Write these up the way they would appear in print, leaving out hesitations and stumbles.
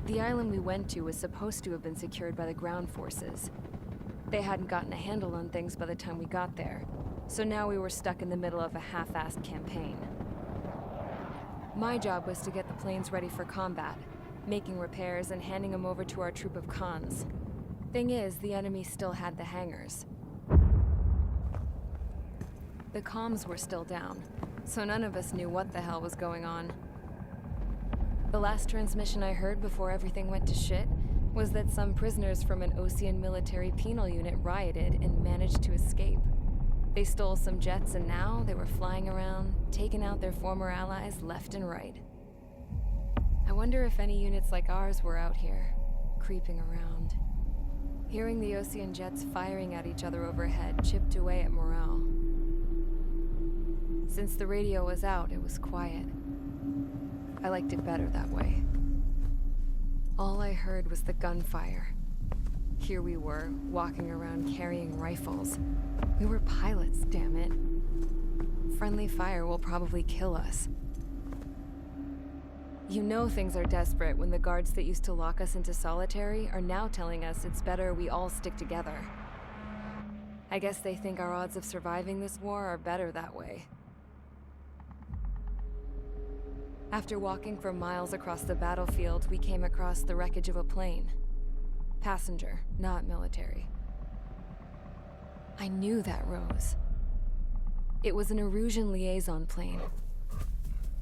The island we went to was supposed to have been secured by the ground forces. They hadn't gotten a handle on things by the time we got there, so now we were stuck in the middle of a half-assed campaign. My job was to get the planes ready for combat, making repairs and handing them over to our troop of cons. Thing is, the enemy still had the hangars. The comms were still down, so none of us knew what the hell was going on. The last transmission I heard before everything went to shit was that some prisoners from an Osean military penal unit rioted and managed to escape. They stole some jets and now they were flying around, taking out their former allies left and right. I wonder if any units like ours were out here, creeping around. Hearing the Osean jets firing at each other overhead chipped away at morale. Since the radio was out, it was quiet. I liked it better that way. All I heard was the gunfire. Here we were, walking around carrying rifles. We were pilots, damn it. Friendly fire will probably kill us. You know things are desperate when the guards that used to lock us into solitary are now telling us it's better we all stick together. I guess they think our odds of surviving this war are better that way. After walking for miles across the battlefield, we came across the wreckage of a plane. Passenger, not military. I knew that rose. It was an Erusian liaison plane.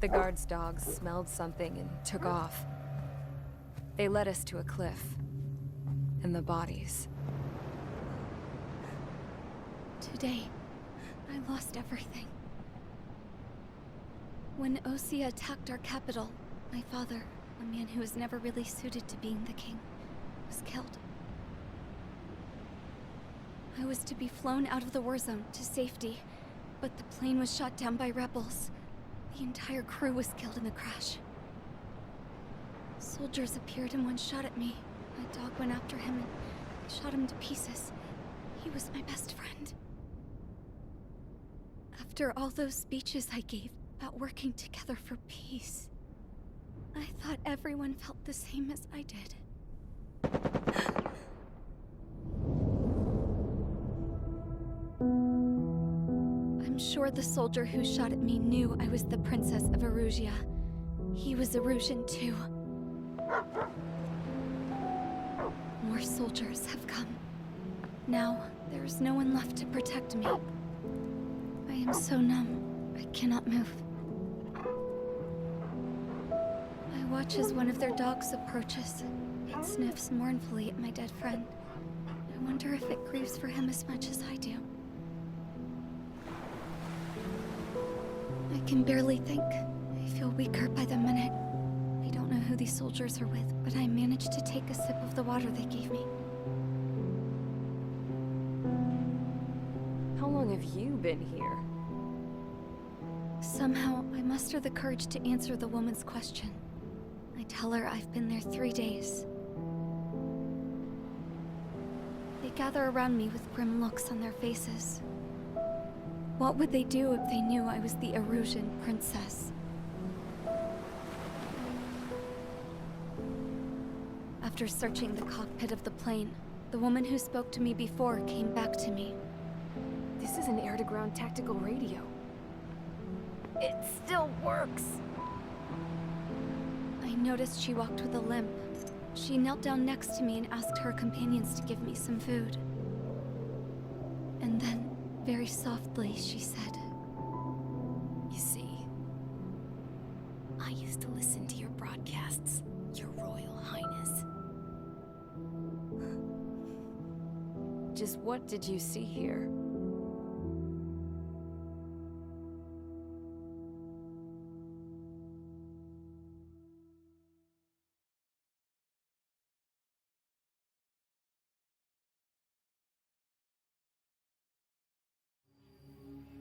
The guards' dogs smelled something and took off. They led us to a cliff. And the bodies. Today, I lost everything. When Osea attacked our capital, my father, a man who was never really suited to being the king, was killed. I was to be flown out of the war zone to safety, but the plane was shot down by rebels. The entire crew was killed in the crash. Soldiers appeared and one shot at me. My dog went after him and I shot him to pieces. He was my best friend. After all those speeches I gave about working together for peace, I thought everyone felt the same as I did. I'm sure the soldier who shot at me knew I was the Princess of Erusea. He was Erusian too. More soldiers have come. Now, there is no one left to protect me. I am so numb, I cannot move. I watch as one of their dogs approaches. It sniffs mournfully at my dead friend. I wonder if it grieves for him as much as I do. I can barely think. I feel weaker by the minute. I don't know who these soldiers are with, but I managed to take a sip of the water they gave me. How long have you been here? Somehow, I muster the courage to answer the woman's question. I tell her I've been there 3 days. They gather around me with grim looks on their faces. What would they do if they knew I was the Erusian princess? After searching the cockpit of the plane, the woman who spoke to me before came back to me. This is an air-to-ground tactical radio. It still works! I noticed she walked with a limp. She knelt down next to me and asked her companions to give me some food. And then, very softly, she said, You see, I used to listen to your broadcasts, Your Royal Highness. Just what did you see here?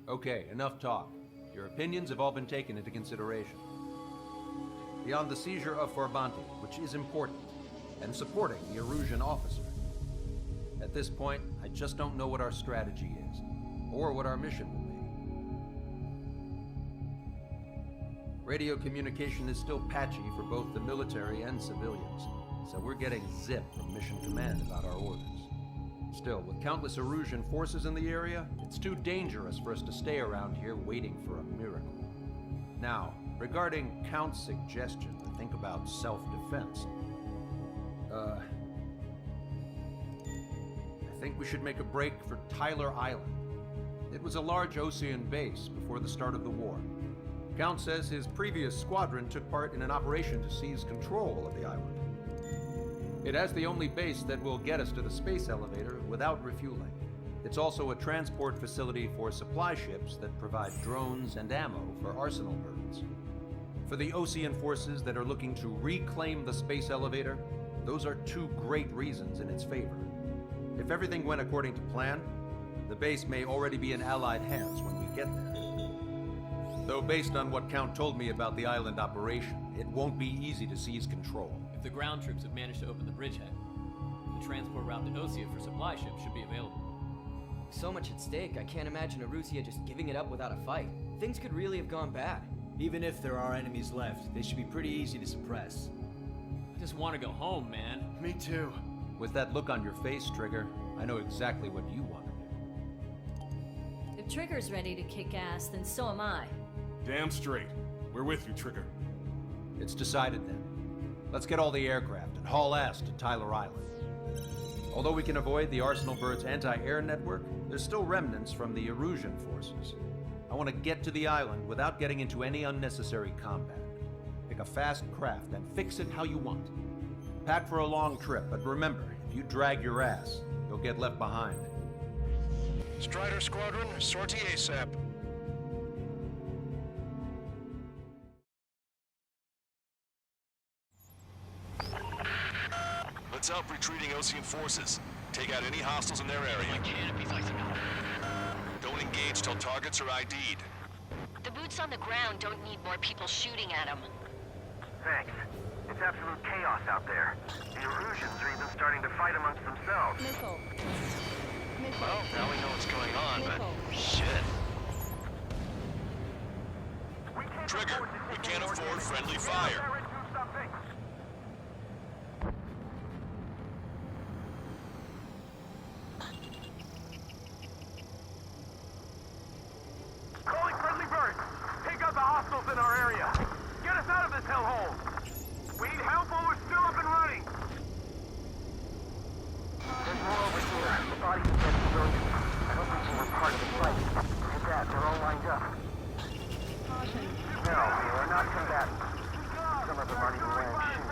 Okay, enough talk. Your opinions have all been taken into consideration. Beyond the seizure of Forbanti, which is important, and supporting the Erusian officer. At this point, I just don't know what our strategy is, or what our mission will be. Radio communication is still patchy for both the military and civilians. so we're getting zip from Mission Command about our orders. Still, with countless Erusian forces in the area, it's too dangerous for us to stay around here waiting for a miracle. Now, regarding Count's suggestion to think about self-defense, I think we should make a break for Tyler Island. It was a large Osean base before the start of the war. Count says his previous squadron took part in an operation to seize control of the island. It has the only base that will get us to the space elevator without refueling. It's also a transport facility for supply ships that provide drones and ammo for arsenal birds. For the Osean forces that are looking to reclaim the space elevator, those are two great reasons in its favor. If everything went according to plan, the base may already be in Allied hands when we get there. Though based on what Count told me about the island operation, it won't be easy to seize control. If the ground troops have managed to open the bridgehead, the transport route to Osea for supply ships should be available. So much at stake, I can't imagine Erusea just giving it up without a fight. Things could really have gone bad. Even if there are enemies left, they should be pretty easy to suppress. I just want to go home, man. Me too. With that look on your face, Trigger, I know exactly what you want to do. If Trigger's ready to kick ass, then so am I. Damn straight. We're with you, Trigger. It's decided then. Let's get all the aircraft and haul ass to Tyler Island. Although we can avoid the Arsenal Bird's anti-air network, there's still remnants from the Erusian forces. I want to get to the island without getting into any unnecessary combat. Pick a fast craft and fix it how you want. Pack for a long trip, but remember, if you drag your ass, you'll get left behind. Strider Squadron, sortie ASAP. Let's help retreating Osean forces. Take out any hostiles in their area. Don't engage till targets are ID'd. The boots on the ground don't need more people shooting at them. Thanks. It's absolute chaos out there. The Erusians are even starting to fight amongst themselves. Missile. Well, now we know what's going on, but shit. Trigger, we can't afford friendly fire. Calling friendly birds! Take out the hostiles in our area! Get us out of this hellhole! We need help while we're still up and running! There's more over here. The bodies of dead civilians. I don't think they were part of the fight. Look at that, they're all lined up. No, we are not combatants. Some of them aren't even wearing shoes.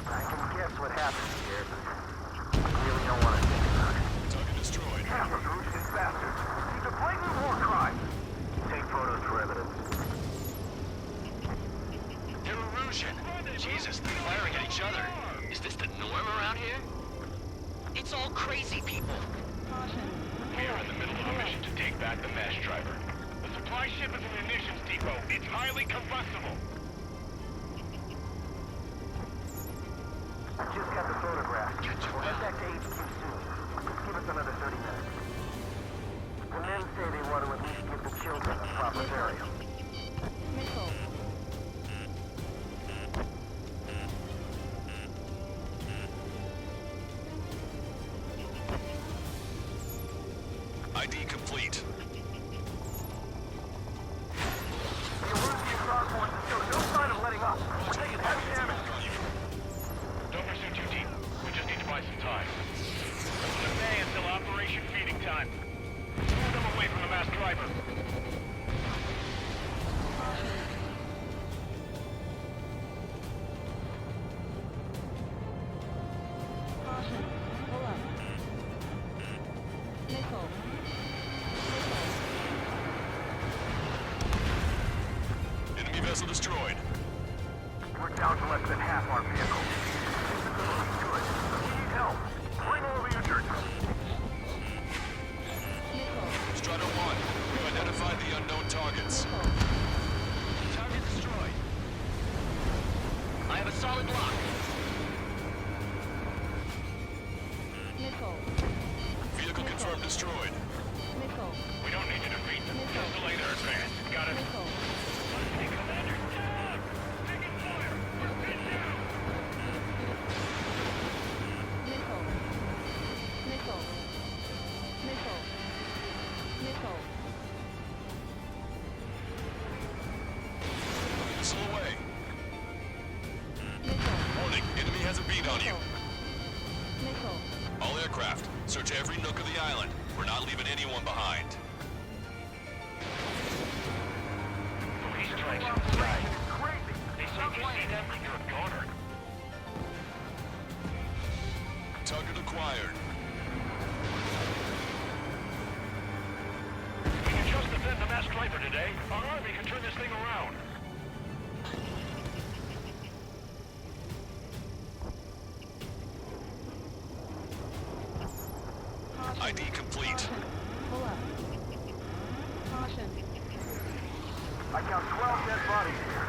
I can guess what happened here, but I really don't want to think about it. Target destroyed. Half of Erusian bastards. It's a blatant war crime. Take photos for evidence. They're Erusian. Jesus, they're firing at each other. Is this the norm around here? It's all crazy people. We are in the middle of a mission to take back the Mage driver. The supply ship is a munitions depot. It's highly combustible. I just got the photograph. We'll head back to HQ soon. Just give us another 30 minutes. The men say they want to at least give the children a proper burial. ID complete. The Erusian Star Forces show no sign of letting up. We're taking heavy damage. Don't pursue too deep. We just need to buy some time. Open the bay until Operation Feeding Time. Move them away from the masked driver. Enemy vessel destroyed. We're down to less than half our vehicles. Visibility's good. We need help. Bring all the injured. Strider 1, you identified the unknown targets. Target destroyed. I have a solid block. Vehicle confirmed destroyed. We don't need to defeat them. Just delay their advance. Got it? Commander, down! Taking fire! We're pinned down! Search every nook of the island. We're not leaving anyone behind. Police strikes in the sky. They say if you see them, you're a goner. Target acquired. We can just defend the mass striper today. Our army can turn this thing around. ID complete. Pull up. Caution. I count 12 dead bodies here.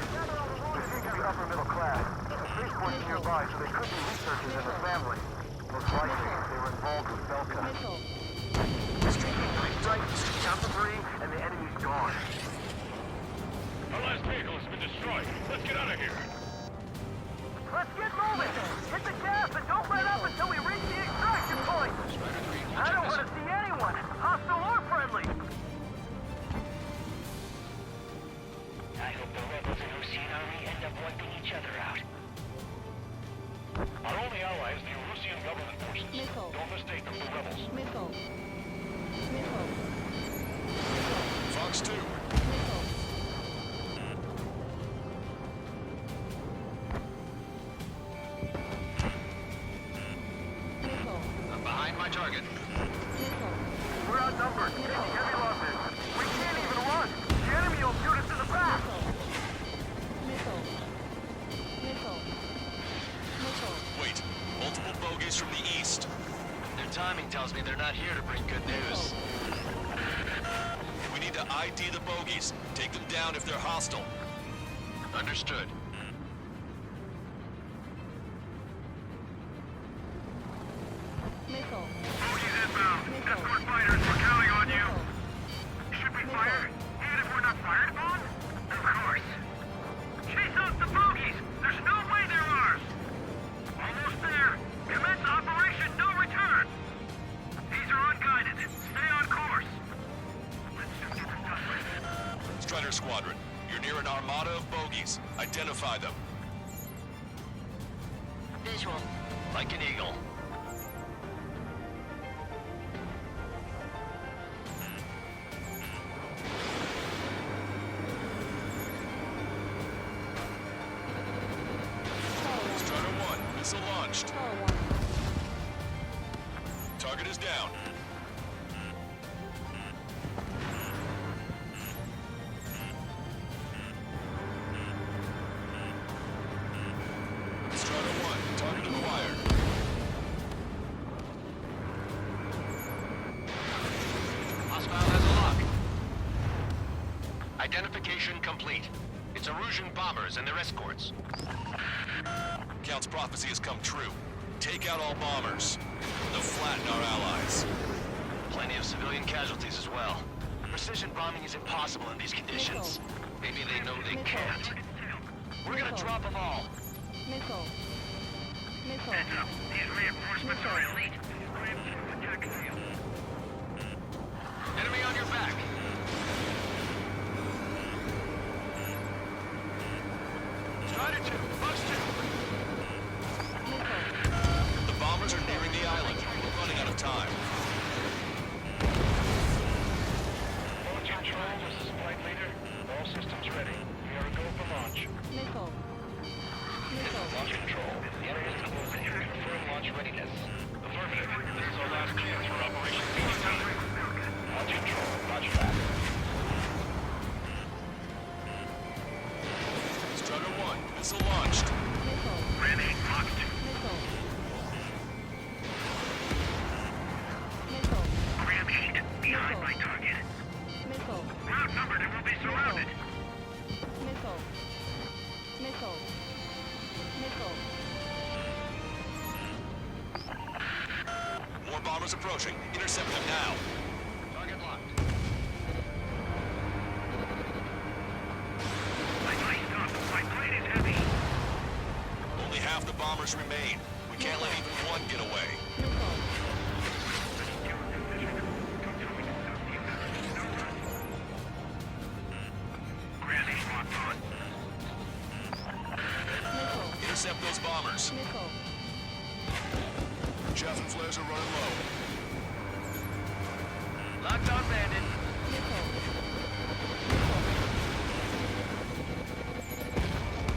They seem to be upper middle class. The spaceport's nearby, so they could be researchers and their family. Most likely, they were involved with Belka. Count to 3, and the enemy's gone. Our last vehicle has been destroyed. Let's get out of here. Let's get moving! Hit the gas and don't let up until we reach the extraction point! I don't want to see anyone, hostile or friendly! I hope the rebels in Osean army end up wiping each other out. Our only ally is the Erusean government forces. Don't mistake them for rebels. Fox 2. I'm behind my target. We're outnumbered, taking heavy losses. We can't even run! The enemy will shoot us in the back! Wait, multiple bogeys from the east. Their timing tells me they're not here to bring good news. We need to ID the bogeys. Take them down if they're hostile. Understood. Bogies inbound. Escort fighters, we're counting on you. Should we fire? Even if we're not fired upon? Of course. Chase out the bogies! There's no way they're ours! Almost there. Commence Operation No Return! These are unguided. Stay on course. Let's just get this done with. Strider Squadron, you're near an armada of bogeys. Identify them. Visual. Like an eagle. Strider 1, missile launched. Target is down. Strider 1, target acquired. Hostile has a lock. Identification complete. It's Erusean bombers and their escorts. Count's prophecy has come true. Take out all bombers. They'll flatten our allies. Plenty of civilian casualties as well. Precision bombing is impossible in these conditions. Maybe they know they can't. We're gonna drop them all. Heads up. These reinforcements are elite. Enemy on your back. Strider 2, Fox 2. The bombers are nearing the island. We're running out of time. Launch control, this is Flight Leader. All systems ready. We are a go for launch. Launch control. The area is closing. Confirm launch readiness. Affirmative. This is our last chance for Operation Feeding Time. Launch control. Roger that. Strider 1, missile launched. Ready. Locked. Ram 8. Behind my target. We're outnumbered and we'll be surrounded. More bombers approaching. Intercept them now. Target locked. My plane is heavy. Only half the bombers remain. We can't let even one get away. Granny, locked on. Intercept those bombers. Chaff and flares are running low. Lockdown bandit.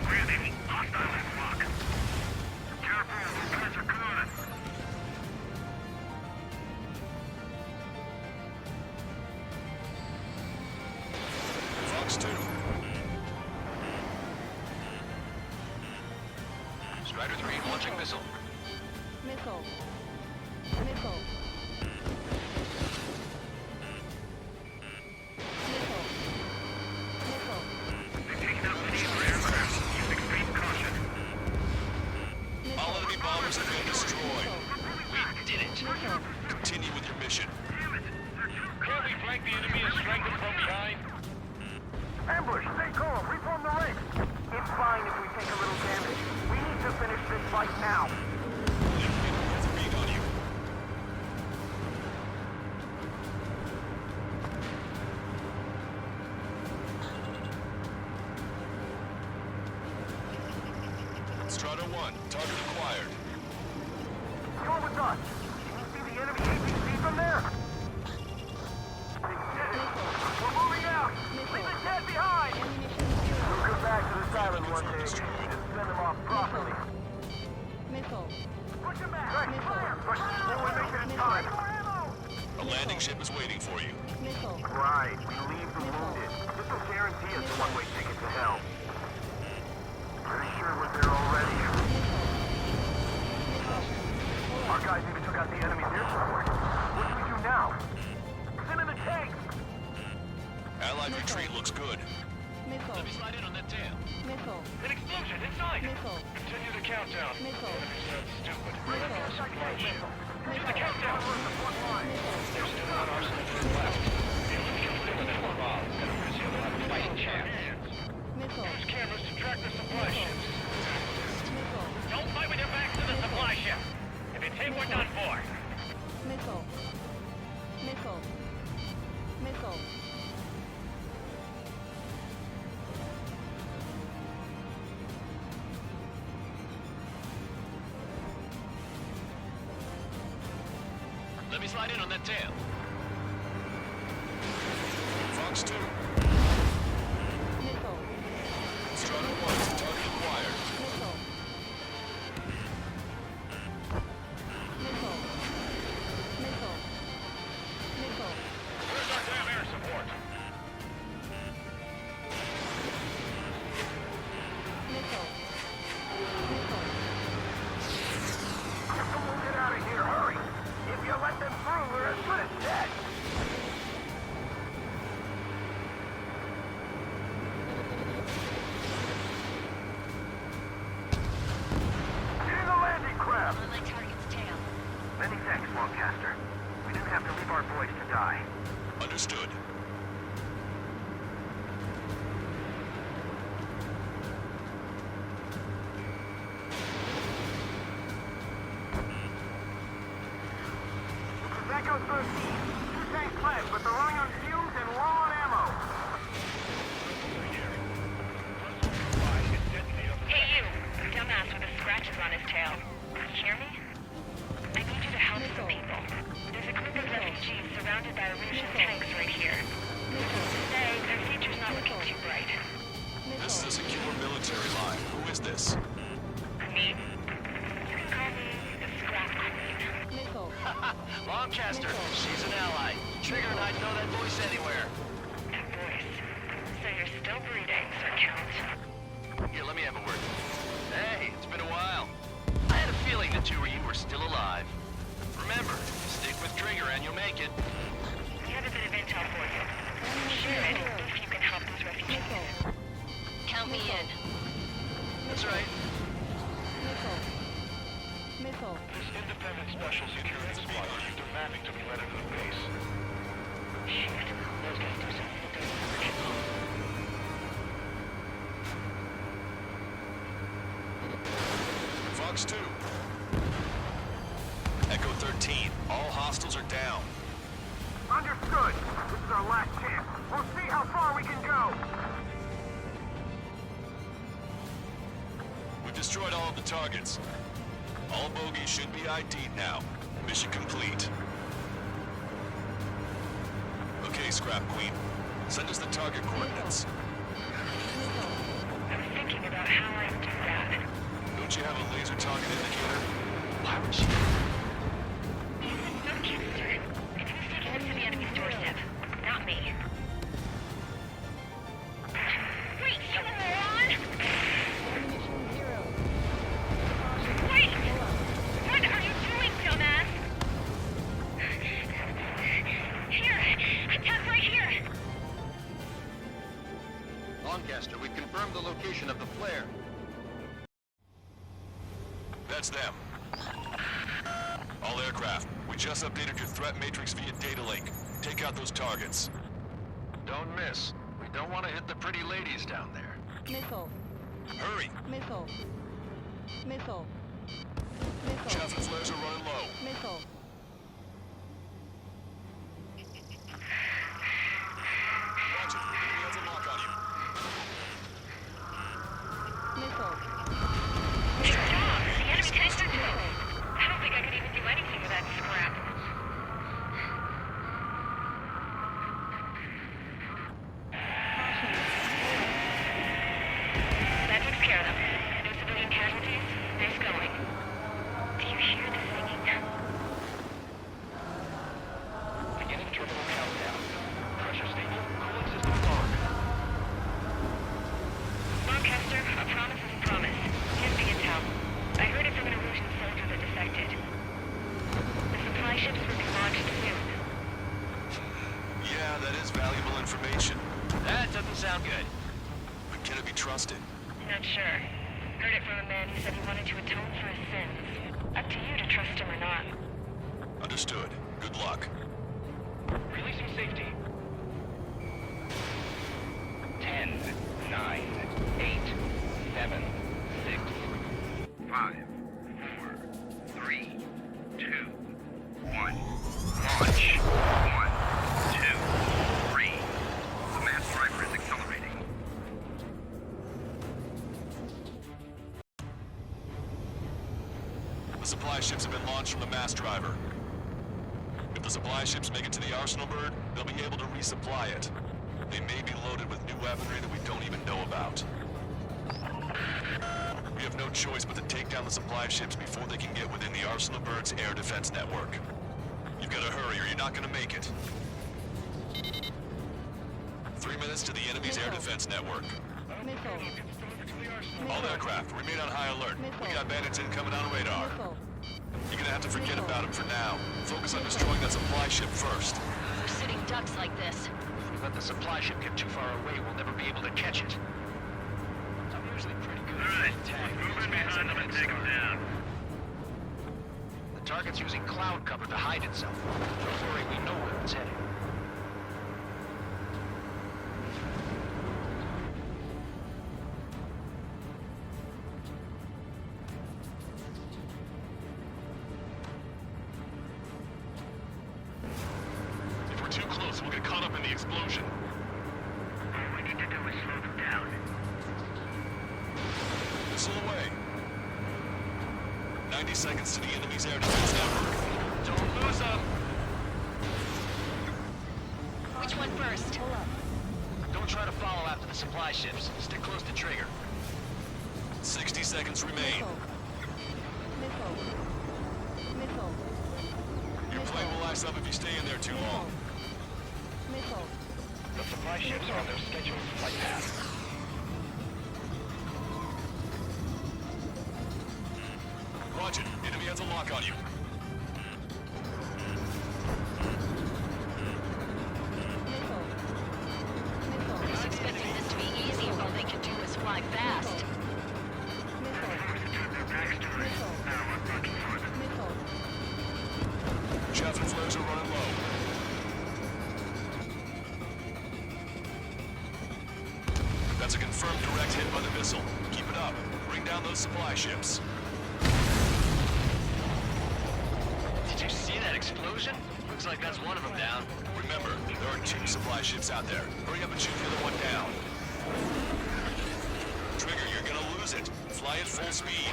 Brandon, hostile at block. Careful, those guys are good. Fox 2. Strider 3 launching missile. Missile. Missile. They've taken out many of our aircraft. Use extreme caution. All enemy bombers have been destroyed. We did it. Continue with your mission. Can't we flank the enemy and strike them from behind? Ambush, stay calm, reform the ranks. It's fine if we take a little damage. We need to finish this fight now. That's being on you. Strata 1, target acquired. Go with us. Can you see the enemy APC from there? They did it. We're moving out. Leave the dead behind. We'll come back to this island one day and send them off properly. Missile. Push them back. Right, fire. Push. We'll make it in time. A landing ship is waiting for you. Missile. Right. We leave the wounded. This will guarantee us a one-way ticket to hell. Pretty sure we're there already. Our guys even took out the enemy's air support. What do we do now? Send in the tanks! Allied retreat looks good. Missile. Let me slide in on that tail. Missile. An explosion inside! Missile. Continue the countdown. Missile. Enemy's not stupid. Missile. Do the countdown! There's still one arsenal left. If we can eliminate the bomb, Erusea will have a fighting chance. Missile. Use cameras to track the supply ships. Missile. Don't fight with your backs to the supply ship. If it's hit, we're done for. Missile. Missile. Missile. Let me slide in on that tail. Fox 2. Missile. Strata 1, target acquired. Missile. Missile. Missile. Missile. Where's our damn air support? Missile. Missile. We'll get out of here, hurry! If you let them through, we're as good as dead! Get in the landing craft! On my target's tail. Many thanks, Longcaster. We didn't have to leave our boys to die. Understood. Echo 13. 2 tanks left, but they're running on fumes and low on ammo. Hey you, dumbass with the scratches on his tail. Hear me? I need you to help some people. There's a group of refugees surrounded by Erusea tanks right here. Today, their future's not looking too bright. This is a secure military line. Who is this? Me? You can call me the Scrap Queen. Missile. Longcaster, she's an ally. Trigger and I'd know that voice anywhere. That voice. So you're still breathing, Sir Count. Here, let me have a word. Hey, it's been a while. I had a feeling the two of you were still alive. Remember, stick with Trigger and you'll make it. We have a bit of intel for you. Share it if you can help these refugees. Count me in. That's right. Missile. Missile. This independent special security squadron is demanding to be let into the base. Shit. Those guys do something that doesn't work. Fox 2. Echo 13. All hostiles are down. Understood. This is our last chance. We'll see how far we can go. We've destroyed all of the targets. All bogies should be ID'd now. Mission complete. spacecraft, Queen. Send us the target coordinates. I was thinking about how I'd do that. Don't you have a laser target indicator? Why would she? No, Kingster. It's who's taking us to the enemy's doorstep, not me. Wait, you moron! Wait! What are you doing, dumbass? Here! Attack right here! Lancaster, we've confirmed the location of the flare. That's them. All aircraft, we just updated your threat matrix via data link. Take out those targets. Don't miss. We don't want to hit the pretty ladies down there. Missile. Hurry! Missile. Missile. Javelin flares are running low. Missile. Roger, enemy has a lock on you. Missile. Good job! The enemy tanks are killed. I don't think I could even do anything with that scrap. That takes care of them. No civilian casualties. Nice going. Do you hear the singing? Beginning terminal countdown. Pressure stable. Cooling system on. Lancaster, a promise is a promise. Here's the intel. I heard it from an Erusian soldier that defected. The supply ships will be launched soon. Yeah, that is valuable information. That doesn't sound good. But can it be trusted? Not sure. Heard it from a man who said he wanted to atone for his sins. Up to you to trust him or not. Understood. Good luck. Releasing safety. 10, 9, 8, 7, 6, 5, 4, 3, 2, 1. Launch. 1, 2, 3. The mass driver is accelerating. The supply ships have been launched from the mass driver. If the supply ships make it to the arsenal bird, they'll be able to resupply it. They may be loaded with new weaponry that we don't even know about. We have no choice but to take down the supply ships before they can get within the Arsenal Bird's air defense network. You've got to hurry or you're not going to make it. 3 minutes to the enemy's air defense network. Missile. All aircraft, remain on high alert. We got bandits incoming on radar. Missile. You're gonna have to forget about them for now. Focus on destroying that supply ship first. We're sitting ducks like this. If we let the supply ship get too far away, we'll never be able to catch it. I'm usually pretty good at tag. Move in behind them and take them down. The target's using cloud cover to hide itself. Don't worry, we know where it's heading. If we're too close, we'll get caught up in the explosion. All we need to do is slow them down. Missile away. 90 seconds to the enemy's air defense network. Don't lose them! Which one first? Don't try to follow after the supply ships. Stick close to trigger. 60 seconds remain. Missile. Missile. Your plane will ice up if you stay in there too long. Missile. The supply ships are on their scheduled flight path. Roger, enemy has a lock on you. Missile. Missile. I was expecting this to be easy. All they can do is fly fast. Missile. Missile. Now I'm working for them. Missile. Javelin flares are running low. That's a confirmed direct hit by the missile. Keep it up. Bring down those supply ships. Did you see that explosion? Looks like that's one of them down. Remember, there are 2 supply ships out there. Hurry up and shoot the other one down. Trigger, you're gonna lose it. Fly at full speed.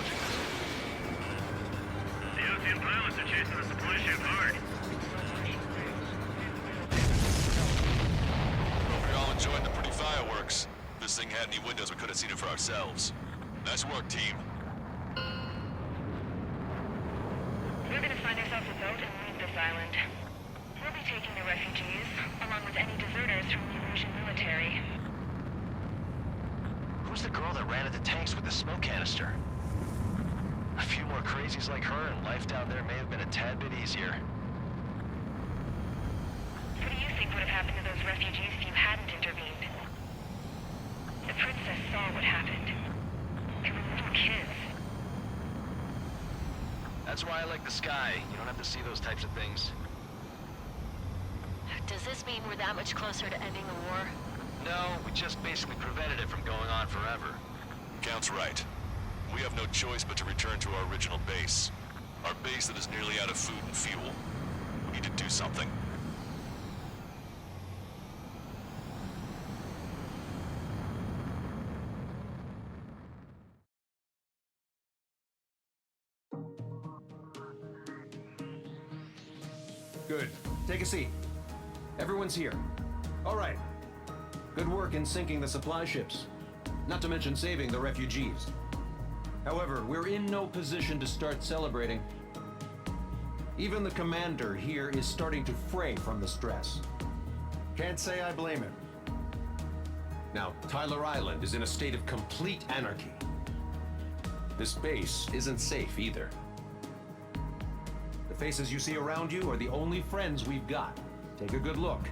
The Osean pilots are chasing the supply ship hard. enjoying the pretty fireworks. If this thing had any windows, we could have seen it for ourselves. Nice work, team. We're gonna find ourselves a boat and leave this island. We'll be taking the refugees, along with any deserters from the Erusian military. Who's the girl that ran at the tanks with the smoke canister? A few more crazies like her, and life down there may have been a tad bit easier. What do you think would have happened to those refugees if you hadn't intervened? The princess saw what happened. They were little kids. That's why I like the sky. You don't have to see those types of things. Does this mean we're that much closer to ending the war? No, we just basically prevented it from going on forever. Count's right. We have no choice but to return to our original base. Our base that is nearly out of food and fuel. We need to do something. Good. Take a seat. Everyone's here. All right. Good work in sinking the supply ships. Not to mention saving the refugees. However, we're in no position to start celebrating. Even the commander here is starting to fray from the stress. Can't say I blame him. Now, Tyler Island is in a state of complete anarchy. This base isn't safe either. The faces you see around you are the only friends we've got. Take a good look.